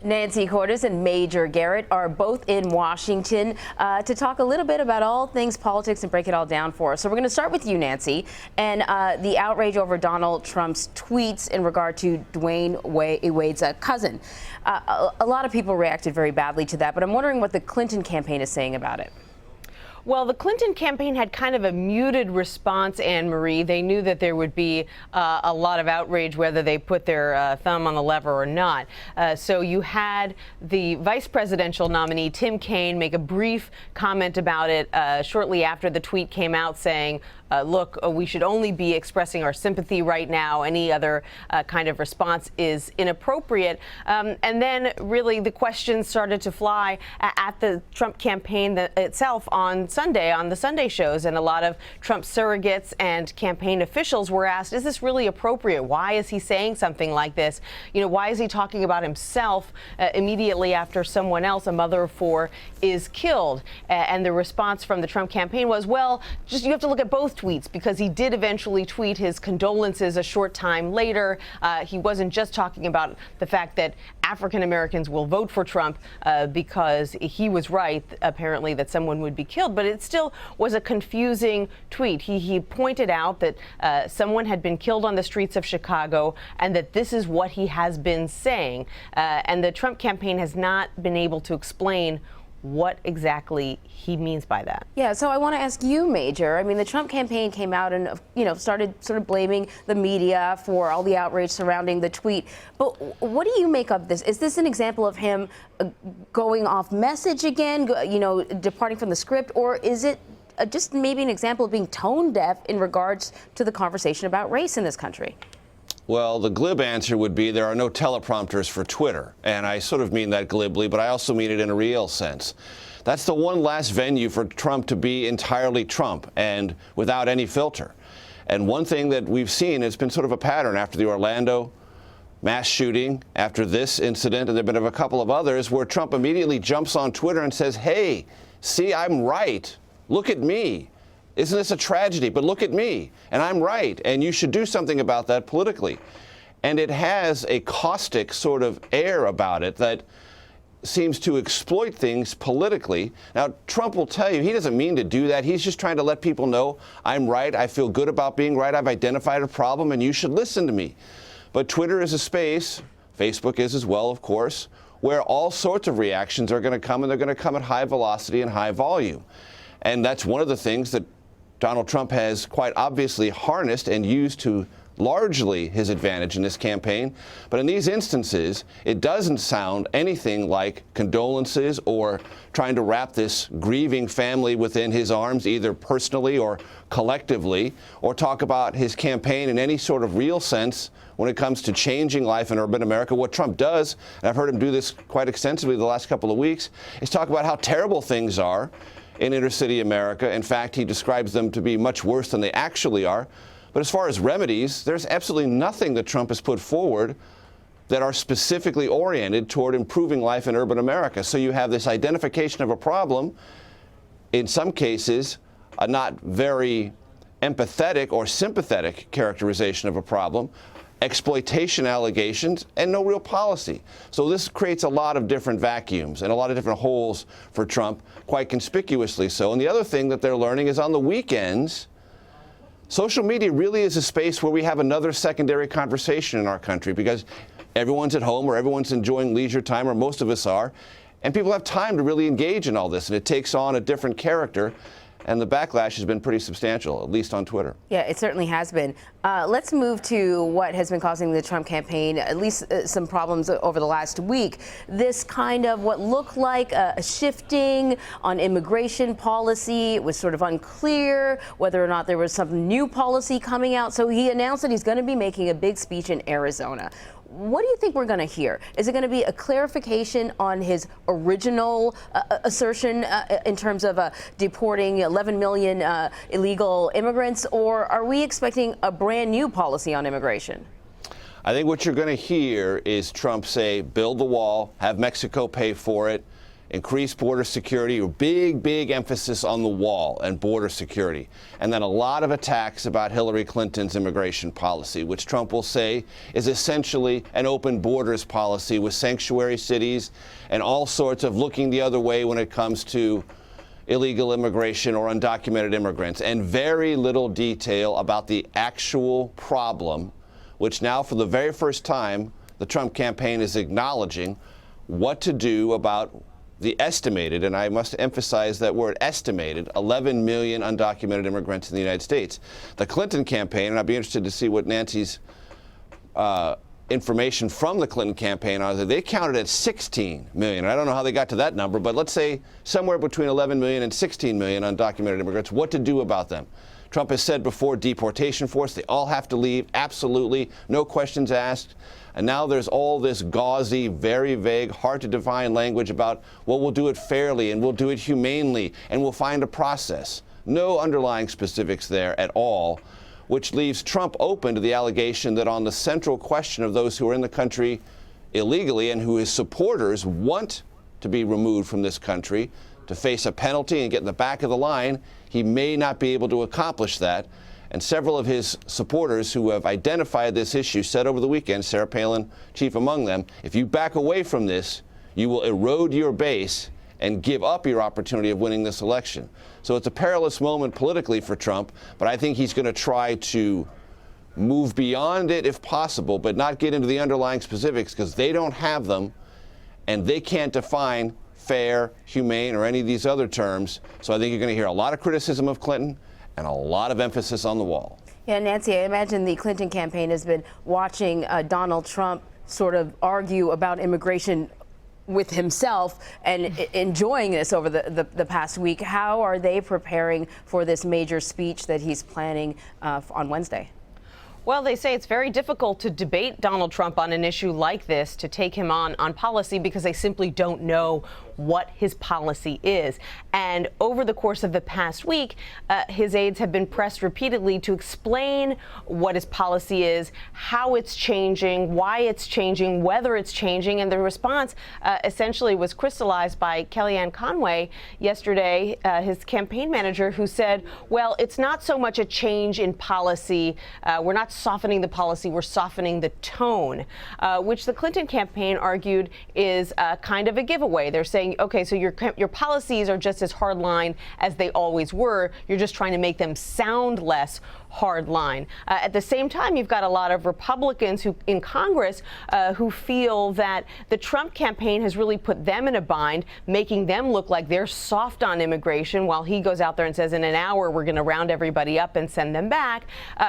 Nancy Cordes and Major Garrett are both in Washington to talk a little bit about all things politics and break it all down for us. So we're going to start with you, Nancy, and the outrage over Donald Trump's tweets in regard to Dwyane Wade's cousin. A lot of people reacted very badly to that, but I'm wondering what the Clinton campaign is saying about it. Well, the Clinton campaign had kind of a muted response, Anne-Marie. They knew that there would be a lot of outrage whether they put their thumb on the lever or not. So you had the vice presidential nominee, Tim Kaine, make a brief comment about it shortly after the tweet came out saying, look, we should only be expressing our sympathy right now. Any other kind of response is inappropriate. And then really the questions started to fly at the Trump campaign itself on Sunday, on the Sunday shows. And a lot of Trump surrogates and campaign officials were asked, is this really appropriate? Why is he saying something like this? You know, why is he talking about himself immediately after someone else, a mother of four, is killed? And the response from the Trump campaign was, well, just you have to look at both tweets, because he did eventually tweet his condolences a short time later. He wasn't just talking about the fact that African Americans will vote for Trump because he was right, apparently, that someone would be killed. But it still was a confusing tweet. He pointed out that someone had been killed on the streets of Chicago and that this is what he has been saying. And the Trump campaign has not been able to explain what exactly he means by that. Yeah, so I want to ask you, Major. I mean, the Trump campaign came out and, started sort of blaming the media for all the outrage surrounding the tweet. But what do you make of this? Is this an example of him going off message again, departing from the script, or is it just maybe an example of being tone deaf in regards to the conversation about race in this country? Well, the glib answer would be there are no teleprompters for Twitter. And I sort of mean that glibly, but I also mean it in a real sense. That's the one last venue for Trump to be entirely Trump and without any filter. And one thing that we've seen has been sort of a pattern after the Orlando mass shooting, after this incident, and there have been a couple of others, where Trump immediately jumps on Twitter and says, hey, see, I'm right. Look at me. Isn't this a tragedy? But look at me, and I'm right, and you should do something about that politically. And it has a caustic sort of air about it that seems to exploit things politically. Now, Trump will tell you he doesn't mean to do that. He's just trying to let people know I'm right, I feel good about being right, I've identified a problem, and you should listen to me. But Twitter is a space, Facebook is as well, of course, where all sorts of reactions are going to come, and they're going to come at high velocity and high volume. And that's one of the things that Donald Trump has quite obviously harnessed and used to largely his advantage in this campaign. But in these instances, it doesn't sound anything like condolences or trying to wrap this grieving family within his arms, either personally or collectively, or talk about his campaign in any sort of real sense when it comes to changing life in urban America. What Trump does, and I've heard him do this quite extensively the last couple of weeks, is talk about how terrible things are in inner-city America. In fact, he describes them to be much worse than they actually are. But as far as remedies, there's absolutely nothing that Trump has put forward that are specifically oriented toward improving life in urban America. So you have this identification of a problem, in some cases, a not very empathetic or sympathetic characterization of a problem, exploitation allegations, and no real policy. So this creates a lot of different vacuums and a lot of different holes for Trump, quite conspicuously so. And the other thing that they're learning is on the weekends, social media really is a space where we have another secondary conversation in our country, because everyone's at home or everyone's enjoying leisure time, or most of us are, and people have time to really engage in all this, and it takes on a different character. And the backlash has been pretty substantial, at least on Twitter. Yeah, it certainly has been. Let's move to what has been causing the Trump campaign at least some problems over the last week. This kind of what looked like a shifting on immigration policy. It was sort of unclear whether or not there was some new policy coming out. So he announced that he's going to be making a big speech in Arizona. What do you think we're going to hear? Is it going to be a clarification on his original assertion in terms of deporting 11 million illegal immigrants, or are we expecting a brand new policy on immigration? I think what you're going to hear is Trump say, build the wall, have Mexico pay for it, increased border security, big emphasis on the wall and border security, and then a lot of attacks about Hillary Clinton's immigration policy, which Trump will say is essentially an open borders policy with sanctuary cities and all sorts of looking the other way when it comes to illegal immigration or undocumented immigrants, and very little detail about the actual problem, which now for the very first time the Trump campaign is acknowledging what to do about the estimated, and I must emphasize that word estimated, 11 million undocumented immigrants in the United States. The Clinton campaign, and I'd be interested to see what Nancy's information from the Clinton campaign are, they counted at 16 million. I don't know how they got to that number, but let's say somewhere between 11 million and 16 million undocumented immigrants, what to do about them. Trump has said before, deportation force, they all have to leave, absolutely, no questions asked. And now there's all this gauzy, very vague, hard to define language about, well, we'll do it fairly and we'll do it humanely and we'll find a process. No underlying specifics there at all, which leaves Trump open to the allegation that on the central question of those who are in the country illegally and who his supporters want to be removed from this country to face a penalty and get in the back of the line, he may not be able to accomplish that. And several of his supporters who have identified this issue said over the weekend, Sarah Palin chief among them, if you back away from this, you will erode your base and give up your opportunity of winning this election. So it's a perilous moment politically for Trump, but I think he's going to try to move beyond it if possible, but not get into the underlying specifics because they don't have them and they can't define fair, humane, or any of these other terms. So I think you're going to hear a lot of criticism of Clinton and a lot of emphasis on the wall. Yeah, Nancy, I imagine the Clinton campaign has been watching Donald Trump sort of argue about immigration with himself and enjoying this over the past week. How are they preparing for this major speech that he's planning on Wednesday? Well, they say it's very difficult to debate Donald Trump on an issue like this, to take him on policy, because they simply don't know what his policy is. And over the course of the past week, his aides have been pressed repeatedly to explain what his policy is, how it's changing, why it's changing, whether it's changing. And the response essentially was crystallized by Kellyanne Conway yesterday, his campaign manager, who said, well, it's not so much a change in policy. We're not softening the policy, we're softening the tone, which the Clinton campaign argued is kind of a giveaway. They're saying, okay, so your policies are just as hardline as they always were. You're just trying to make them sound less hardline. At the same time, you've got a lot of Republicans who in Congress who feel that the Trump campaign has really put them in a bind, making them look like they're soft on immigration, while he goes out there and says in an hour we're going to round everybody up and send them back,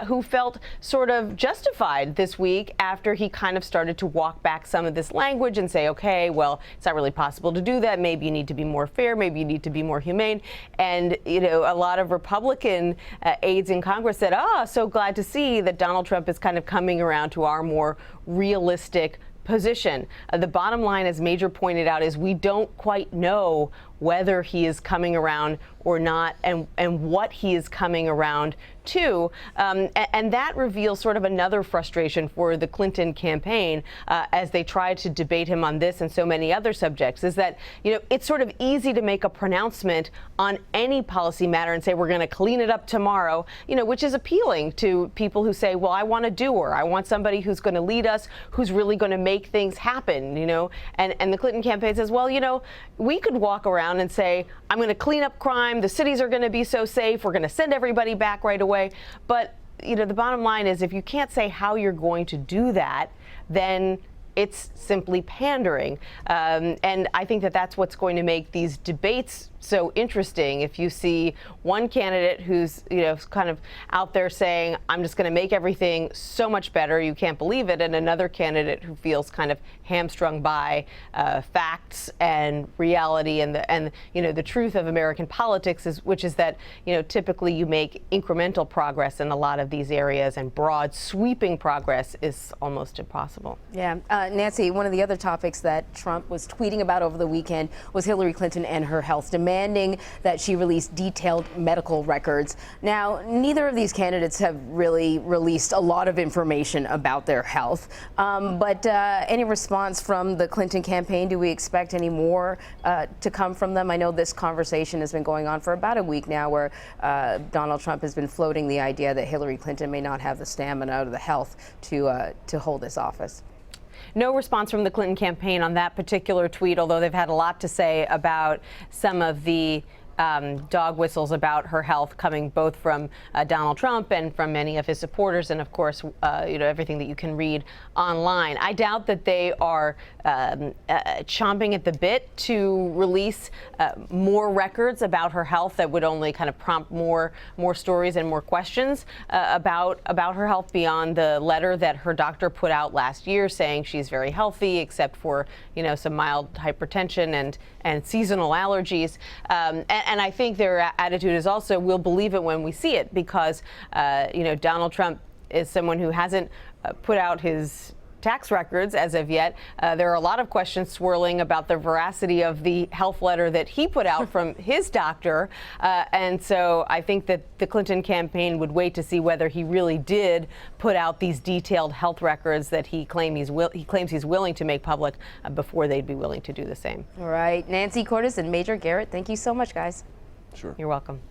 who felt sort of justified this week after he kind of started to walk back some of this language and say, okay, well, it's not really possible to do that. Maybe you need to be more fair. Maybe you need to be more humane. And, you know, a lot of Republican aides in Congress said, oh, so glad to see that Donald Trump is kind of coming around to our more realistic position. The bottom line, as Major pointed out, is we don't quite know whether he is coming around or not, and what he is coming around to. And that reveals sort of another frustration for the Clinton campaign as they try to debate him on this and so many other subjects, is that, you know, it's sort of easy to make a pronouncement on any policy matter and say we're going to clean it up tomorrow, you know, which is appealing to people who say, well, I want a doer. I want somebody who's going to lead us, who's really going to make things happen, you know. And the Clinton campaign says, well, you know, we could walk around and say, I'm going to clean up crime. The cities are going to be so safe. We're going to send everybody back right away. But, you know, the bottom line is, if you can't say how you're going to do that, then it's simply pandering. And I think that that's what's going to make these debates so interesting. If you see one candidate who's, you know, kind of out there saying, I'm just going to make everything so much better, you can't believe it, and another candidate who feels kind of hamstrung by facts and reality and you know, the truth of American politics, which is that, you know, typically you make incremental progress in a lot of these areas, and broad sweeping progress is almost impossible. Yeah. Nancy, one of the other topics that Trump was tweeting about over the weekend was Hillary Clinton and her health, demanding that she release detailed medical records. Now, neither of these candidates have really released a lot of information about their health. But any response from the Clinton campaign? Do we expect any more to come from them? I know this conversation has been going on for about a week now, where Donald Trump has been floating the idea that Hillary Clinton may not have the stamina or the health to hold this office. No response from the Clinton campaign on that particular tweet, although they've had a lot to say about some of the dog whistles about her health coming both from Donald Trump and from many of his supporters, and of course, everything that you can read online. I doubt that they are chomping at the bit to release more records about her health that would only kind of prompt more stories and more questions about her health beyond the letter that her doctor put out last year saying she's very healthy, except for some mild hypertension and seasonal allergies. And I think their attitude is also, we'll believe it when we see it, because, Donald Trump is someone who hasn't put out his tax records as of yet. There are a lot of questions swirling about the veracity of the health letter that he put out from his doctor. And so I think that the Clinton campaign would wait to see whether he really did put out these detailed health records that he claims he's willing to make public before they'd be willing to do the same. All right. Nancy Cordes and Major Garrett, thank you so much, guys. Sure. You're welcome.